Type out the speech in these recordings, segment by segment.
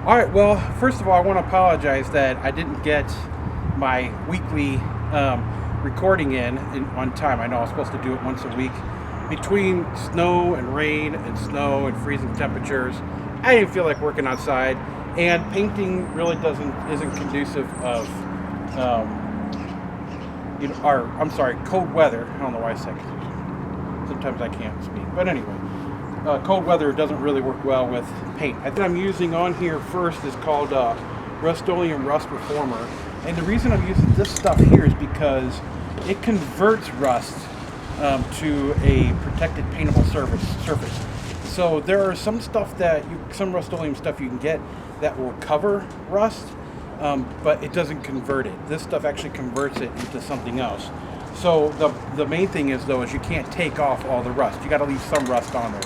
All right. Well, first of all, I want to apologize that I didn't get my weekly recording in on time. I know I was supposed to do it once a week. Between snow and rain and snow and freezing temperatures, I didn't feel like working outside, and painting really doesn't isn't conducive of or I'm sorry, cold weather. I don't know why I said. Sometimes I can't speak, but anyway. Cold weather doesn't really work well with paint. I think I'm using on here first is called Rust-Oleum Rust Reformer, and the reason I'm using this stuff here is because it converts rust to a protected paintable surface. So there are some stuff some Rust-Oleum stuff you can get that will cover rust, but it doesn't convert it. This stuff actually converts it into something else. So the main thing is though is you can't take off all the rust. You got to leave some rust on there.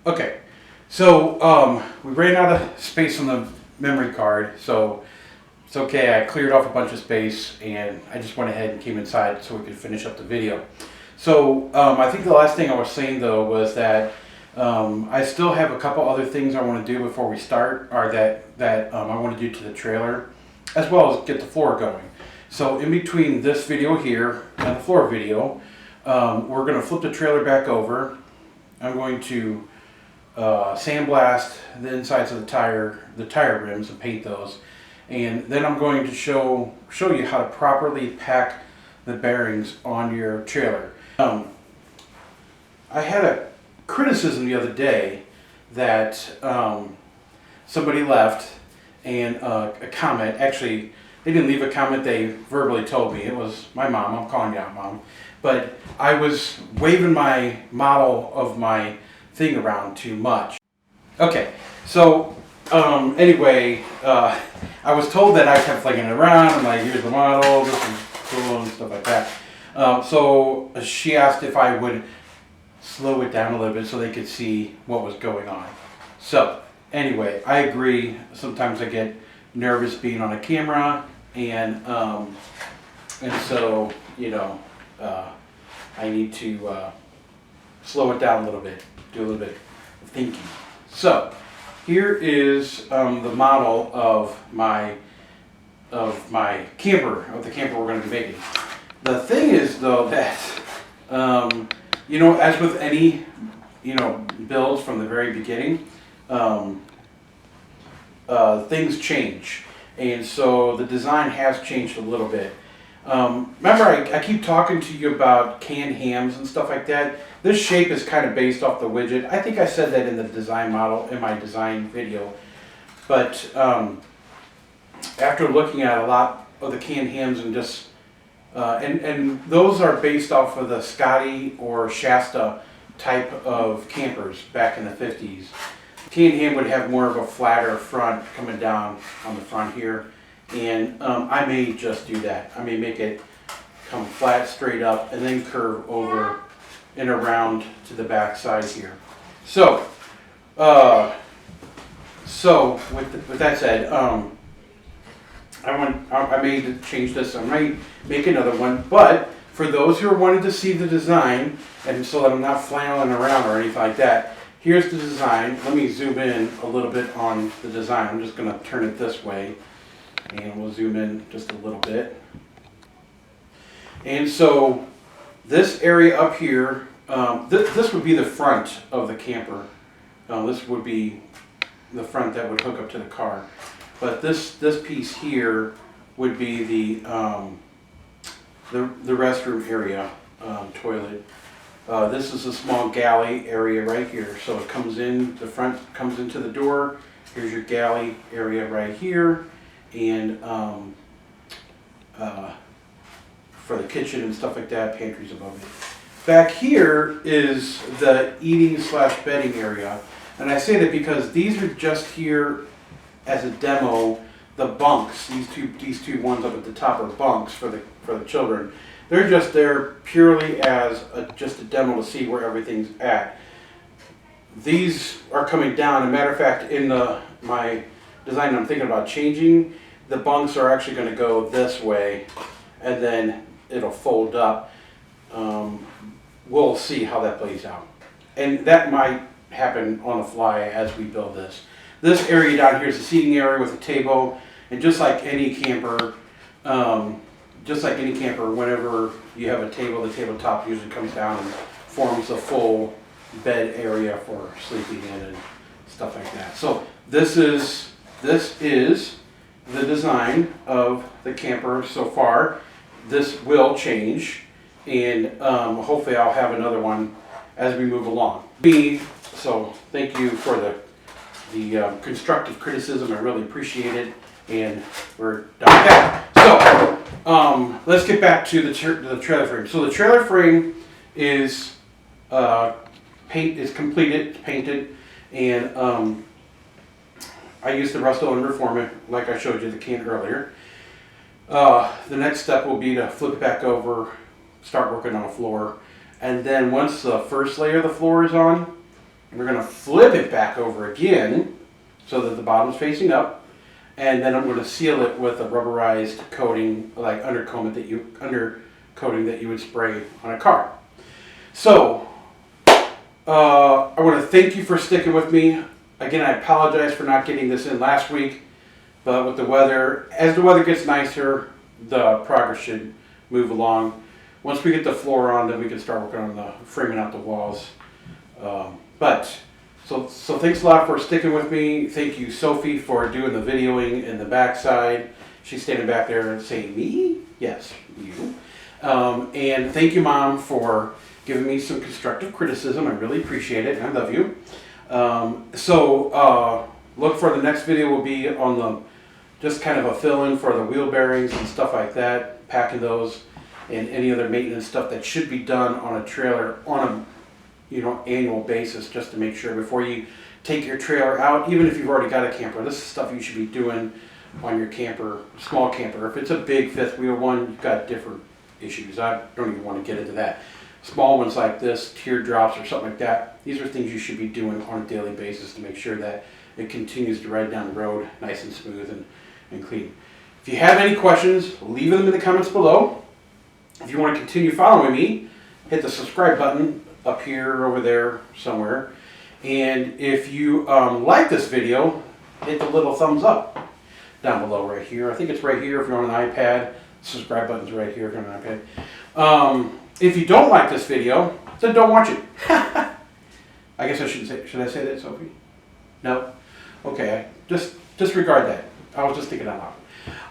Okay, so we ran out of space on the memory card, so it's okay. I cleared off a bunch of space, and I just went ahead and came inside so we could finish up the video. So I think the last thing I was saying though was that I still have a couple other things I want to do before we start, or that I want to do to the trailer, as well as get the floor going. So in between this video here and the floor video, we're going to flip the trailer back over. I'm going to sandblast the insides of the tire rims and paint those, and then I'm going to show you how to properly pack the bearings on your trailer. I had a criticism the other day that somebody left, and a comment. Actually, they didn't leave a comment, they verbally told me. It was my mom. I'm calling you out, Mom. But I was waving my model of my thing around too much. Okay, so anyway, I was told that I kept flicking it around. I'm like, here's the model, this is cool, and stuff like that. So she asked if I would slow it down a little bit so they could see what was going on. So anyway, I agree. Sometimes I get nervous being on a camera, and so I need to slow it down a little bit, do a little bit of thinking. So here is the model of my camper, of the camper we're going to be making. The thing is though that as with any builds from the very beginning, things change, and so the design has changed a little bit. Remember, I keep talking to you about canned hams and stuff like that. This shape is kind of based off the widget. I think I said that in the design model, in my design video. But after looking at a lot of the canned hams and just, and those are based off of the Scotty or Shasta type of campers back in the 50s. Canned ham would have more of a flatter front coming down on the front here. And I may just do that. I may make it come flat, straight up, and then curve over and around to the back side here. So, with that said, I may change this. I might make another one. But for those who are wanting to see the design, and so that I'm not flailing around or anything like that, here's the design. Let me zoom in a little bit on the design. I'm just going to turn it this way. And we'll zoom in just a little bit. And so this area up here, this would be the front of the camper. This would be the front that would hook up to the car. But this piece here would be the restroom area, toilet. This is a small galley area right here. So it comes in, the front comes into the door. Here's your galley area right here. And for the kitchen and stuff like that, pantries above it. Back here is the eating / bedding area, and I say that because these are just here as a demo. The bunks, these two ones up at the top are bunks for the children. They're just there purely as just a demo to see where everything's at. These are coming down. As a matter of fact, in my design I'm thinking about changing, the bunks are actually going to go this way, and then it'll fold up. We'll see how that plays out, and that might happen on the fly as we build this. This area down here is the seating area with a table, and just like any camper, whenever you have a table, the tabletop usually comes down and forms a full bed area for sleeping in and stuff like that. So this is the design of the camper so far. This will change, and hopefully I'll have another one as we move along. So thank you for the constructive criticism. I really appreciate it, and we're done. Okay, so let's get back to the trailer frame. So the trailer frame is completed, painted, and I used the Rust-Oleum Reformer like I showed you the can earlier. The next step will be to flip it back over, start working on the floor, and then once the first layer of the floor is on, We're going to flip it back over again so that the bottom's facing up. And then I'm going to seal it with a rubberized coating, like undercoating that you would spray on a car. So, I want to thank you for sticking with me. Again, I apologize for not getting this in last week, but with the weather, as the weather gets nicer, the progress should move along. Once we get the floor on, then we can start working on the framing out the walls. So thanks a lot for sticking with me. Thank you, Sophie, for doing the videoing in the backside. She's standing back there and saying, me? Yes, you. And thank you, Mom, for giving me some constructive criticism. I really appreciate it. I love you. Look for the next video will be on the, just kind of a fill-in for the wheel bearings and stuff like that, packing those, and any other maintenance stuff that should be done on a trailer on a annual basis, just to make sure before you take your trailer out, even if you've already got a camper. This is stuff you should be doing on your camper, small camper. If it's a big fifth wheel one, you've got different issues. I don't even want to get into that. Small ones like this, teardrops or something like that, these are things you should be doing on a daily basis to make sure that it continues to ride down the road nice and smooth and clean. If you have any questions, leave them in the comments below. If you want to continue following me, hit the subscribe button up here, over there, somewhere. And if you like this video, hit the little thumbs up down below right here. I think it's right here if you're on an iPad. Subscribe button's right here if you're on an iPad. If you don't like this video, then don't watch it. I guess I shouldn't say, should I say that, Sophie? No? Okay, just disregard that. I was just thinking out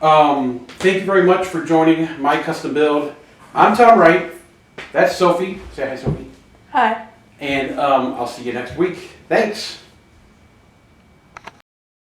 loud. Thank you very much for joining my custom build. I'm Tom Wright. That's Sophie. Say hi, Sophie. Hi. And I'll see you next week. Thanks.